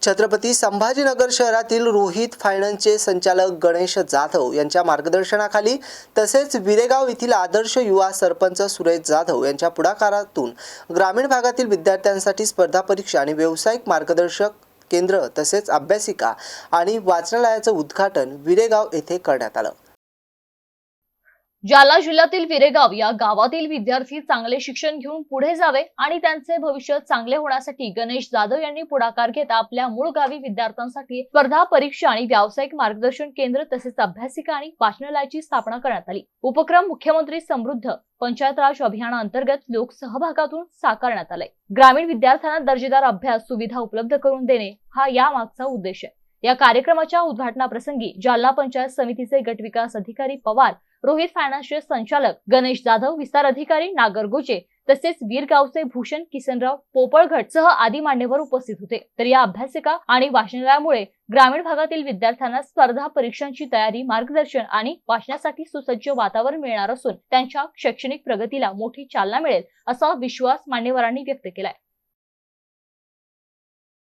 छत्रपती संभाजीनगर शहरातील रोहित फायनान्सचे संचालक गणेश जाधव यांच्या मार्गदर्शनाखाली तसेच विरेगाव येथील आदर्श युवा सरपंच सुरेश जाधव यांच्या पुढाकारातून ग्रामीण भागातील विद्यार्थ्यांसाठी स्पर्धा परीक्षा आणि व्यावसायिक मार्गदर्शक केंद्र तसेच अभ्यासिका आणि वाचनालयाचं उद्घाटन विरेगाव येथे करण्यात आलं। जालना जिल्ह्यातील विरेगाव या गावातील विद्यार्थी चांगले शिक्षण घेऊन पुढे जावे आणि त्यांचे भविष्य चांगले होण्यासाठी गणेश जाधव यांनी पुढाकार घेत आपल्या मूळ गावी विद्यार्थ्यांसाठी स्पर्धा परीक्षा आणि व्यावसायिक मार्गदर्शन केंद्र तसेच अभ्यासिका आणि वाचनालयाची स्थापना करण्यात आली। उपक्रम मुख्यमंत्री समृद्ध पंचायत राज अभियानाअंतर्गत लोकसहभागातून साकारण्यात आले। ग्रामीण विद्यार्थ्यांना दर्जेदार अभ्यास सुविधा उपलब्ध करून देणे हा या मागचा उद्देश आहे। या कार्यक्रमाच्या उद्घाटनाप्रसंगी जालना पंचायत समितीचे गट विकास अधिकारी पवार, रोहित फायनान्सचे संचालक गणेश जाधव, विस्तार अधिकारी नागर गोजे तसेच वीरगावचे भूषण किसनराव पोपळघट सह आदी मान्यवर उपस्थित होते। तर या अभ्यासिका आणि वाचनालयामुळे ग्रामीण भागातील विद्यार्थ्यांना स्पर्धा परीक्षांची तयारी, मार्गदर्शन आणि वाचनासाठी सुसज्ज वातावरण मिळणार असून त्यांच्या शैक्षणिक प्रगतीला मोठी चालना मिळेल असा विश्वास मान्यवरांनी व्यक्त केलाय।